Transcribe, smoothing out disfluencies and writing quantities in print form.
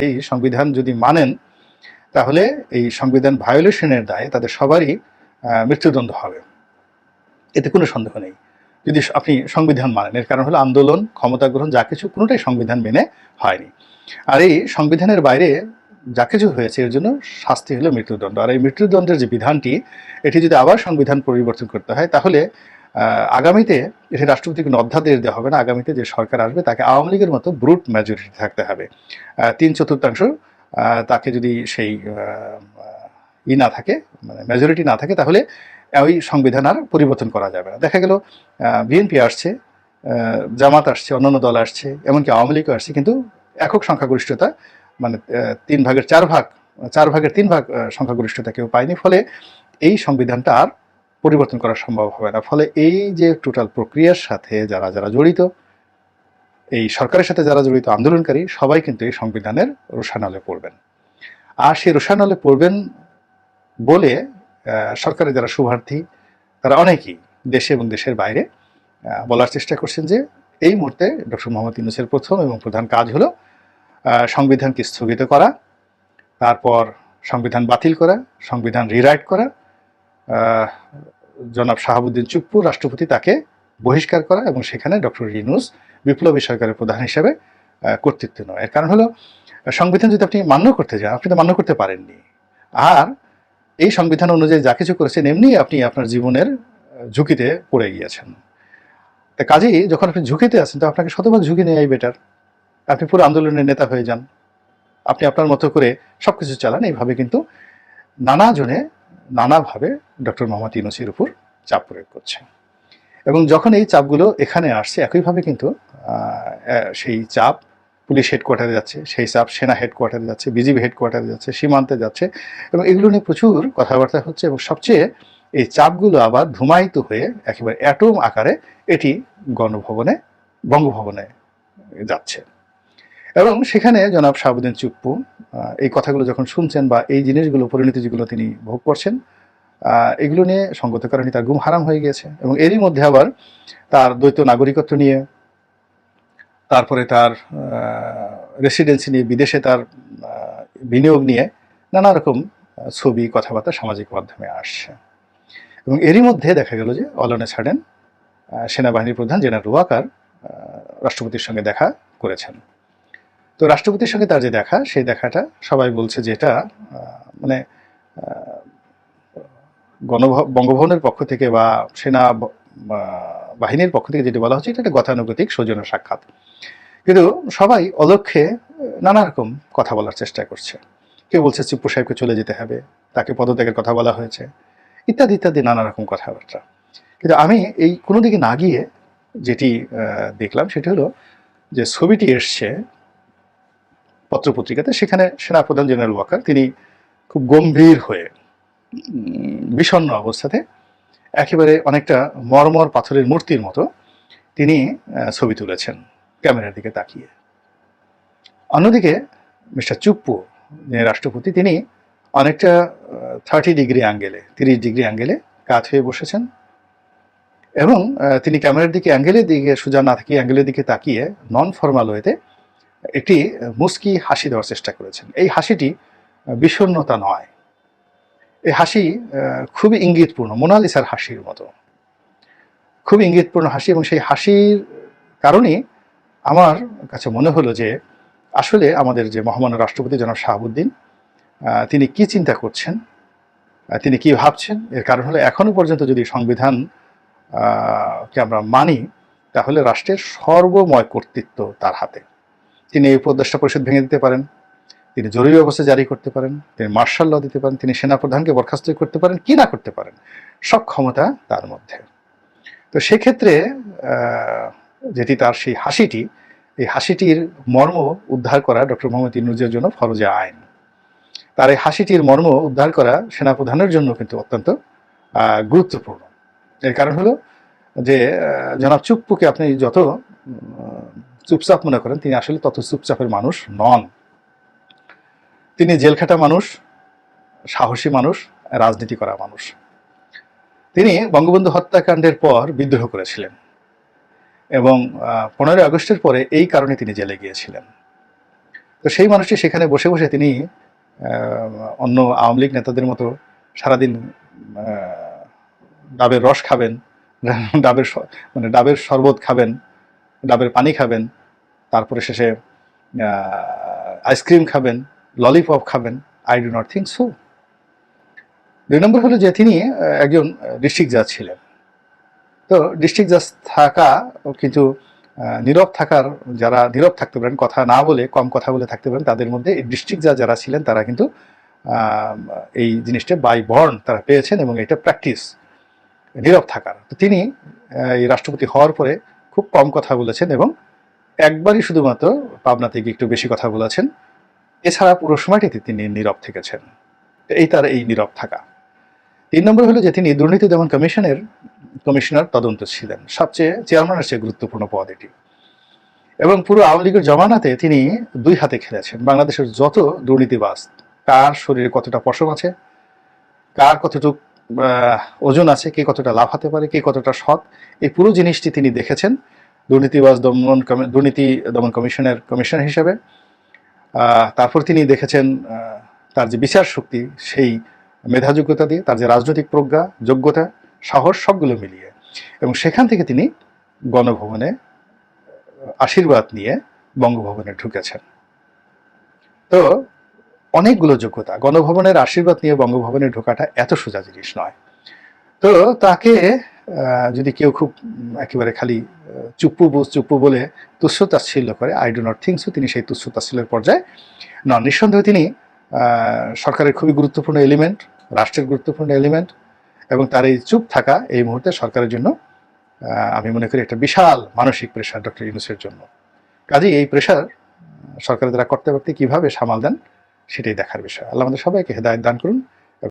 এই সংবিধান যদি মানেন তাহলে এই সংবিধান ভায়োলেশনের দায়ে তাদের সবারই মৃত্যুদণ্ড হবে, এতে কোনো সন্দেহ নেই। যদি আপনি সংবিধান মানেন, এর কারণ হলো আন্দোলন, ক্ষমতা গ্রহণ যা কিছু কোনোটাই সংবিধান মেনে হয়নি। আর এই সংবিধানের বাইরে যা কিছু হয়েছে এর জন্য শাস্তি হলো মৃত্যুদণ্ড। আর এই মৃত্যুদণ্ডের যে বিধানটি, এটি যদি আবার সংবিধান পরিবর্তন করতে হয় তাহলে আগামীতে এটি রাষ্ট্রপতি কোনো অধ্যাদেশ দেওয়া হবে না। আগামীতে যে সরকার আসবে তাকে আওয়ামী লীগের মতো ব্রুট মেজরিটি থাকতে হবে, 3/4 তাকে যদি সেই না থাকে, মানে মেজরিটি না থাকে, তাহলে ওই সংবিধান আর পরিবর্তন করা যাবে না। দেখা গেল বিএনপি আসছে, জামাত আসছে, অন্যান্য দল আসছে, এমনকি আওয়ামী লীগও আসছে, কিন্তু একক সংখ্যাগরিষ্ঠতা মানে 4/3 সংখ্যাগরিষ্ঠতা কেউ পায়নি। ফলে এই সংবিধানটা আর পরিবর্তন করা সম্ভব হবে না। ফলে এই যে টোটাল প্রক্রিয়ার সাথে যারা যারা জড়িত, এই সরকারের সাথে যারা জড়িত, আন্দোলনকারী, সবাই কিন্তু এই সংবিধানের রোষানলে পড়বেন। আর সেই রোষানলে পড়বেন বলে সরকারের যারা শুভার্থী তারা অনেকেই দেশে এবং দেশের বাইরে বলার চেষ্টা করছেন যে এই মুহূর্তে ডক্টর মোহাম্মদ ইউনূসের প্রথম এবং প্রধান কাজ হলো সংবিধানকে স্থগিত করা, তারপর সংবিধান বাতিল করা, সংবিধান রিরাইট করা, জনাব শাহাবুদ্দিন চুপ্পু রাষ্ট্রপতি তাকে বহিষ্কার করা এবং সেখানে ডক্টর ইউনূস বিপ্লবী সরকারের প্রধান হিসেবে কর্তৃত্ব নয়। এর কারণ হলো সংবিধান যদি আপনি মান্য করতে যান, আপনি তো মান্য করতে পারেননি। আর এই সংবিধান অনুযায়ী যা কিছু করেছেন এমনি আপনি আপনার জীবনের ঝুঁকিতে পড়ে গিয়েছেন। কাজেই যখন আপনি ঝুঁকিতে আছেন তো আপনাকে শতভাগ ঝুঁকি নেওয়াই বেটার। আপনি পুরো আন্দোলনের নেতা হয়ে যান, আপনি আপনার মতো করে সবকিছু চালান। এইভাবে কিন্তু নানা জনে নানাভাবে ডক্টর মোহাম্মদ ইউনূসের উপর চাপ প্রয়োগ করছে। এবং যখন এই চাপগুলো এখানে আসছে, একইভাবে কিন্তু সেই চাপ পুলিশ হেডকোয়ার্টারে যাচ্ছে, সেই চাপ সেনা হেডকোয়ার্টারে যাচ্ছে, বিজিবি হেডকোয়ার্টারে যাচ্ছে, সীমান্তে যাচ্ছে, এবং এগুলো নিয়ে প্রচুর কথাবার্তা হচ্ছে। এবং সবচেয়ে এই চাপগুলো আবার ধুমায়িত হয়ে একেবারে অ্যাটম আকারে এটি বঙ্গভবনে যাচ্ছে। এবং সেখানে জনাব শাহাবুদ্দিন চুপ্পু এই কথাগুলো যখন শুনছেন বা এই জিনিসগুলো পরিণতি যেগুলো তিনি ভোগ করছেন, এগুলো নিয়ে সঙ্গত কারণে তার ঘুম হারাম হয়ে গেছে। এবং এরই মধ্যে আবার তার দ্বৈত নাগরিকত্ব নিয়ে, তারপরে তার রেসিডেন্সি নিয়ে, বিদেশে তার বিনিয়োগ নিয়ে নানা রকম ছবি, কথাবার্তা সামাজিক মাধ্যমে আসছে। এবং এরই মধ্যে দেখা গেল যে অলনে ছাড়েন সেনাবাহিনীর প্রধান জেনারেল ওয়াকার রাষ্ট্রপতির সঙ্গে দেখা করেছেন। তো রাষ্ট্রপতির সঙ্গে তার যে দেখা, সেই দেখাটা সবাই বলছে যে এটা মানে বঙ্গভবনের পক্ষ থেকে বা সেনা বাহিনীর পক্ষ থেকে যেটি বলা হচ্ছে, এটা একটা গতানুগতিক সৌজন্য সাক্ষাৎ। কিন্তু সবাই অলক্ষ্যে নানা রকম কথা বলার চেষ্টা করছে। কেউ বলছে চুপ্পু সাহেবকে চলে যেতে হবে, তাকে পদত্যাগের কথা বলা হয়েছে, ইত্যাদি ইত্যাদি নানা রকম কথাবার্তা। কিন্তু আমি এই কোনো দিকে না গিয়ে যেটি দেখলাম সেটি হলো যে ছবিটি এসছে পত্রপত্রিকাতে, সেখানে সেনাপ্রধান জেনারেল ওয়াকার তিনি খুব গম্ভীর হয়ে বিষণ্ণ অবস্থাতে একেবারে অনেকটা মরমর পাথরের মূর্তির মতো তিনি ছবি তুলেছেন ক্যামেরার দিকে তাকিয়ে। অন্যদিকে মিস্টার চুপ্পু যে রাষ্ট্রপতি, তিনি অনেকটা 30 ডিগ্রি অ্যাঙ্গেলে কাত হয়ে বসেছেন এবং তিনি ক্যামেরার দিকে সোজা না তাকিয়ে অ্যাঙ্গেলের দিকে তাকিয়ে নন ফর্মাল ওয়েতে একটি মুস্কি হাসি দেওয়ার চেষ্টা করেছেন। এই হাসিটি বিষণ্ণতা নয়, এই হাসি খুবই ইঙ্গিতপূর্ণ, মোনালিসার হাসির মতো, খুবই ইঙ্গিতপূর্ণ হাসি। এবং সেই হাসির কারণে আমার কাছে মনে হলো যে আসলে আমাদের যে মহামান্য রাষ্ট্রপতি জনাব শাহাবুদ্দিন, তিনি কি চিন্তা করছেন, তিনি কি ভাবছেন। এর কারণ হলো এখনো পর্যন্ত যদি সংবিধান কে আমরা মানি, তাহলে রাষ্ট্রের সর্বময় কর্তৃত্ব তার হাতে। তিনি এই উপদেষ্টা পরিষদ ভেঙে দিতে পারেন, তিনি জরুরি অবস্থা জারি করতে পারেন, তিনি মার্শাল ল দিতে পারেন, তিনি সেনাপ্রধানকে বরখাস্ত করতে পারেন, কি না করতে পারেন, সব ক্ষমতা তার মধ্যে। তো সেক্ষেত্রে যেটি তার সেই হাসিটি, এই হাসিটির মর্ম উদ্ধার করা ডক্টর মোহাম্মদ ইউনূসের জন্য ফরজে আইন। তার এই হাসিটির মর্ম উদ্ধার করা সেনাপ্রধানের জন্য কিন্তু অত্যন্ত গুরুত্বপূর্ণ। এর কারণ হলো যে জনাব চুপ্পুকে আপনি যত চুপচাপ মনে করেন, তিনি আসলে তত চুপচাপের মানুষ নন। তিনি জেলখাটা মানুষ, সাহসী মানুষ, রাজনীতি করা মানুষ। তিনি বঙ্গবন্ধু হত্যাকাণ্ডের পর বিদ্রোহ করেছিলেন এবং 15ই আগস্টের পরে এই কারণে তিনি জেলে গিয়েছিলেন। তো সেই মানুষটি সেখানে বসে বসে তিনি অন্য আওয়ামী লীগ নেতাদের মতো সারাদিন ডাবের রস খাবেন, ডাবের শরবত খাবেন, ডাবের পানি খাবেন, তারপরে শেষে আইসক্রিম খাবেন, ললিপপ খাবেন। I do not think so. 2 নম্বর হলো যে তিনি একজন ডিস্ট্রিক্ট জাজ ছিলেন। তো ডিস্ট্রিক্ট জাজ থাকা কিন্তু নীরব থাকার, যারা নীরব থাকতে পারেন, কথা না বলে, কম কথা বলে থাকতে পারেন, তাদের মধ্যে ডিস্ট্রিক্ট জাজ যারা ছিলেন তারা কিন্তু এই জিনিসটা বাই বর্ন তারা পেয়েছেন, এবং এটা প্র্যাকটিস নীরব থাকার। তো তিনি এই রাষ্ট্রপতি হওয়ার পরে খুব কম কথা বলেছেন, এবং একবারই শুধুমাত্র পাবনাতে গিয়ে একটু বেশি কথা বলেছেন। এছাড়া পুরো সময়টিতে তিনি নীরব থেকেছেন। এই তার এই নীরব থাকা। 3 নম্বর হলো যে তিনি দুর্নীতি দমন কমিশনার তদন্ত ছিলেন, সবচেয়ে চেয়ারম্যানের চেয়ে গুরুত্বপূর্ণ পদ এটি। এবং পুরো আওয়ামী লীগের জমানাতে তিনি 2 হাতে খেলেছেন। বাংলাদেশের যত দুর্নীতিবাজ, কার শরীরে কতটা পশম আছে, কার কতটুক ওজন আছে, কে কতটা লাফাতে পারে, কে কতটা সৎ, এই পুরো জিনিসটি তিনি দেখেছেন দুর্নীতি দমন কমিশনার হিসেবে। তারপর তিনি দেখেছেন তার যে বিচার শক্তি, সেই মেধাযোগ্যতা দিয়ে, তার যে রাজনৈতিক প্রজ্ঞা, যোগ্যতা, সাহস, সবগুলো মিলিয়ে। এবং সেখান থেকে তিনি গণভবনে আশীর্বাদ নিয়ে বঙ্গভবনে ঢুকেছেন। তো অনেকগুলো যোগ্যতা, গণভবনের আশীর্বাদ নিয়ে বঙ্গভবনে ঢোকাটা এত সোজা জিনিস নয়। তো তাকে যদি কেউ খুব একেবারে খালি চুপ্পু বলে তুচ্ছ-তাচ্ছিল্য করে, I do not think so তিনি সেই তুচ্ছ-তাচ্ছিল্যের পর্যায়ে নন। নিঃসন্দেহে তিনি সরকারের খুবই গুরুত্বপূর্ণ এলিমেন্ট, রাষ্ট্রের গুরুত্বপূর্ণ এলিমেন্ট, এবং তার এই চুপ থাকা এই মুহূর্তে সরকারের জন্য আমি মনে করি একটা বিশাল মানসিক প্রেশার ডক্টর ইউনূসের জন্য। কাজেই এই প্রেশার সরকারের দ্বারা করতে কীভাবে সামাল দেন, সেটাই দেখার বিষয়। আল্লাহ আমাদের সবাইকে হেদায়েত দান করুন।